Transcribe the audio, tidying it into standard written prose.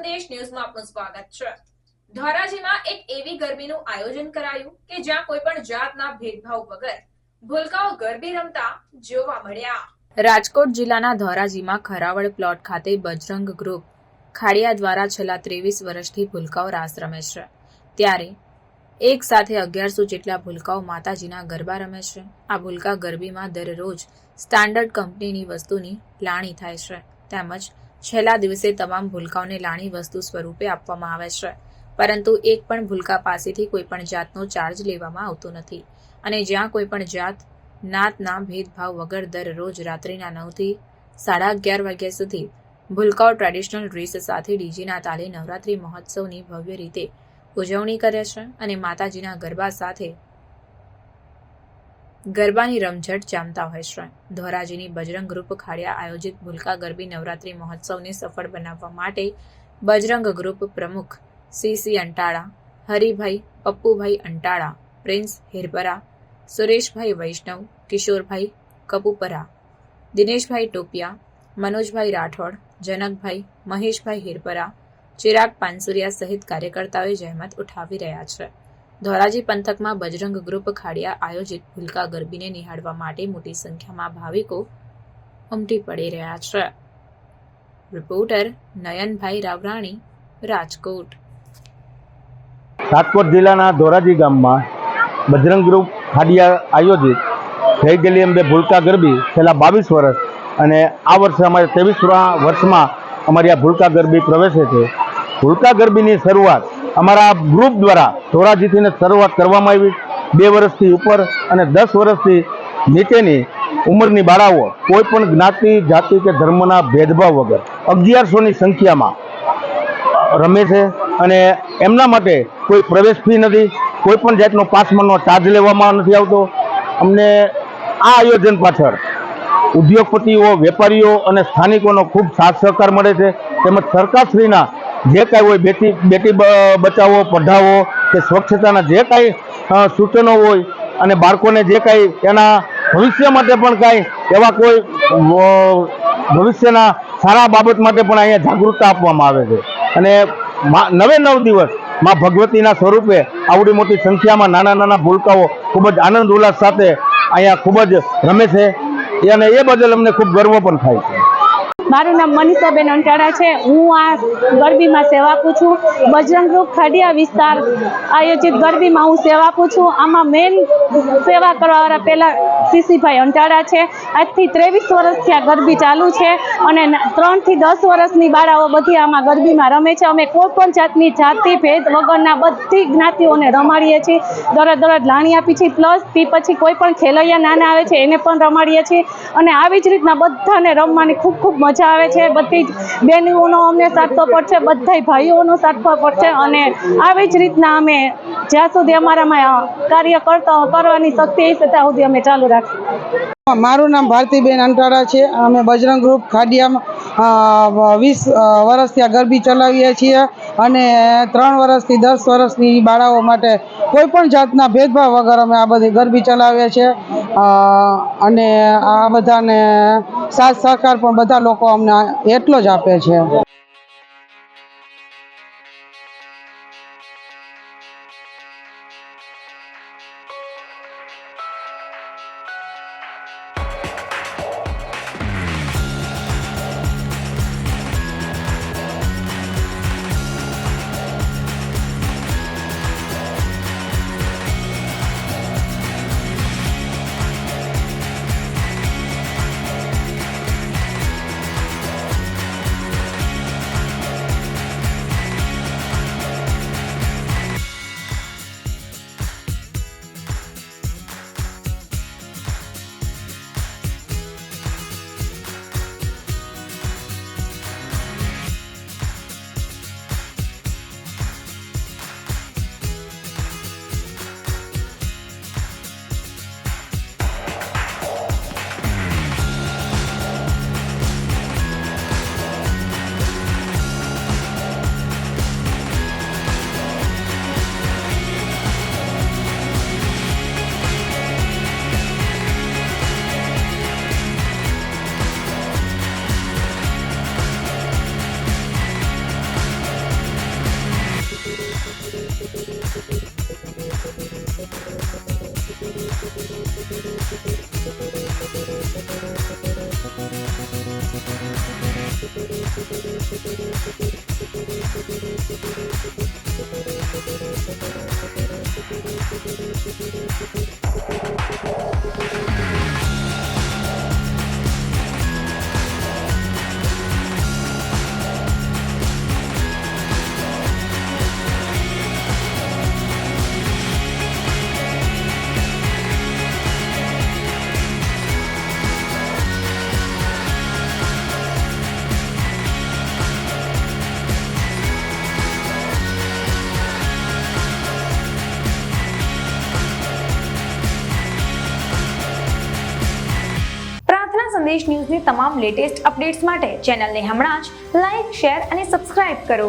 સંદેશ ન્યૂઝમાં આપનું સ્વાગત છે। ધોરાજીમાં એક એવી ગરબીનું આયોજન કરાયું કે જ્યાં કોઈ પણ જાતના ભેદભાવ વગર ભૂલકાઓ ગરબી રમતા જોવા મળ્યા। રાજકોટ જિલ્લાના ધોરાજીમાં ખરાવડ પ્લોટ ખાતે બજરંગ ગ્રુપ ખાડિયા દ્વારા છેલ્લા 23 વર્ષથી ભૂલકાઓ રાસ રમે છે। ત્યારે એક સાથે 1100 જેટલા ભૂલકાઓ માતાજીના ગરબા રમે છે। આ ભૂલકા ગરબીમાં દરરોજ સ્ટાન્ડર્ડ કંપનીની વસ્તુની લાણી થાય છે, તેમજ છેલ્લા દિવસે તમામ ભૂલકાઓને લાણી વસ્તુ સ્વરૂપે આપવામાં આવે છે, પરંતુ એક પણ ભૂલકા પાસેથી કોઈ પણ જાતનો ચાર્જ લેવામાં આવતો નથી અને જ્યાં કોઈ પણ જાત નાતના ભેદભાવ વગર દરરોજ રાત્રિના 9 થી 11:30 વાગ્યા સુધી ભૂલકાઓ ટ્રેડિશનલ ડ્રેસ સાથે ડીજેના તાલે નવરાત્રી મહોત્સવની ભવ્ય રીતે ઉજવણી કરે છે અને માતાજીના ગરબા સાથે ગરબાની રમઝટ જામતા હોય છે। ધોરાજીની બજરંગ ગ્રુપ ખાડિયા આયોજિત ભૂલકા ગરબી નવરાત્રી મહોત્સવને સફળ બનાવવા માટે બજરંગ ગ્રુપ પ્રમુખ સીસી અંટાળા, હરિભાઈ પપ્પુભાઈ અંટાળા, પ્રિન્સ હિરપરા, સુરેશભાઈ વૈષ્ણવ, કિશોરભાઈ કપુપરા, દિનેશભાઈ ટોપિયા, મનોજભાઈ રાઠોડ, જનકભાઈ, મહેશભાઈ હિરપરા, ચિરાગ પાનસુરિયા સહિત કાર્યકર્તાઓએ જહેમત ઉઠાવી રહ્યા છે। ધોરાજી પંથકમાં બજરંગ ગ્રુપ ખાડિયા આયોજિત ભૂલકા ગરબીને નિહાળવા માટે મોટી સંખ્યામાં ભાવિકો ઉમટી પડી રહ્યા છે। રિપોર્ટર નયનભાઈ રાવરાણી, રાજકોટ। રાજકોટ જિલ્લાના ધોરાજી ગામમાં બજરંગ ગ્રુપ ખાડિયા આયોજિત જય ગલી અંબે ભૂલકા ગરબી છેલ્લા 22 વર્ષ અને આ વર્ષે અમારે 23 વર્ષમાં અમારી આ ભૂલકા ગરબી પ્રવેશે છે। ભૂલકા ગરબીની શરૂઆત અમારા ગ્રુપ દ્વારા ધોરાજીથી શરૂઆત કરવામાં આવી। 2 વર્ષથી ઉપર અને 10 વર્ષથી નીચેની ઉંમરની બાળાઓ કોઈ પણ જ્ઞાતિ જાતિ કે ધર્મના ભેદભાવ વગર 1100ની સંખ્યામાં રમે છે અને એમના માટે કોઈ પ્રવેશ ફી નથી, કોઈ પણ જાતનો પાસમાંનો ચાર્જ લેવામાં નથી આવતો। અમને આ આયોજન પાછળ ઉદ્યોગપતિઓ, વેપારીઓ અને સ્થાનિકોનો ખૂબ સાથ સહકાર મળે છે, તેમજ સરકારશ્રીના જે કાંઈ હોય બેટી બચાવો, પઢાવો કે સ્વચ્છતાના જે કાંઈ સૂચનો હોય અને બાળકોને જે કાંઈ એના ભવિષ્ય માટે પણ કાંઈ એવા કોઈ ભવિષ્યના સારા બાબત માટે પણ અહીંયા જાગૃતતા આપવામાં આવે છે અને 9 દિવસ માં ભગવતીના સ્વરૂપે આવડી મોટી સંખ્યામાં નાના ભૂલકાઓ ખૂબ જ આનંદ ઉલ્લાસ સાથે અહીંયા ખૂબ જ રમે છે અને એ બદલ અમને ખૂબ ગર્વ પણ થાય છે। મારું નામ મનીષાબેન અંટાળા છે। હું આ ગરબીમાં સેવાકું છું। બજરંગ ગ્રુપ ખાડિયા વિસ્તાર આયોજિત ગરબીમાં હું સેવાકું છું। આમાં મેન સેવા કરવાવાળા પહેલાં સીસીભાઈ અંટાળા છે। આજથી 23 વર્ષથી આ ગરબી ચાલુ છે અને 3 થી 10 વર્ષની બાળાઓ બધી આમાં ગરબીમાં રમે છે। અમે કોઈ પણ જાતની જાતિ ભેદ વગરના બધી જ્ઞાતિઓને રમાડીએ છીએ। દરરોજ લાણી આપી છીએ, પ્લસ તે પછી કોઈ પણ ખેલૈયા નાના આવે છે એને પણ રમાડીએ છીએ અને આવી જ રીતના બધાને રમવાની ખૂબ મજા આવે છે। બધી બહેનોનો અમને સાથ સપોર્ટ છે, બધા ભાઈઓનો સાથ સપોર્ટ છે અને આવી જ રીતના અમે જ્યાં સુધી અમારામાં કાર્ય કરવાની શક્તિ હશે ત્યાં સુધી અમે ચાલુ રાખીએ। મારું નામ ભારતીબેન અંટાળા છે। અમે બજરંગ ગ્રુપ ખાડિયામાં 20 વર્ષથી આ ગરબી ચલાવીએ છીએ અને 3 વર્ષથી 10 વર્ષની બાળાઓ માટે કોઈ પણ જાતના ભેદભાવ વગર અમે આ બધી ગરબી ચલાવીએ છીએ અને આ બધાને સાથ સહકાર પણ બધા લોકો અમને એટલો જ આપે છે। સંદેશ ન્યૂઝની તમામ લેટેસ્ટ અપડેટ્સ માટે ચેનલને હમણાં જ લાઇક, શેર અને સબસ્ક્રાઇબ કરો.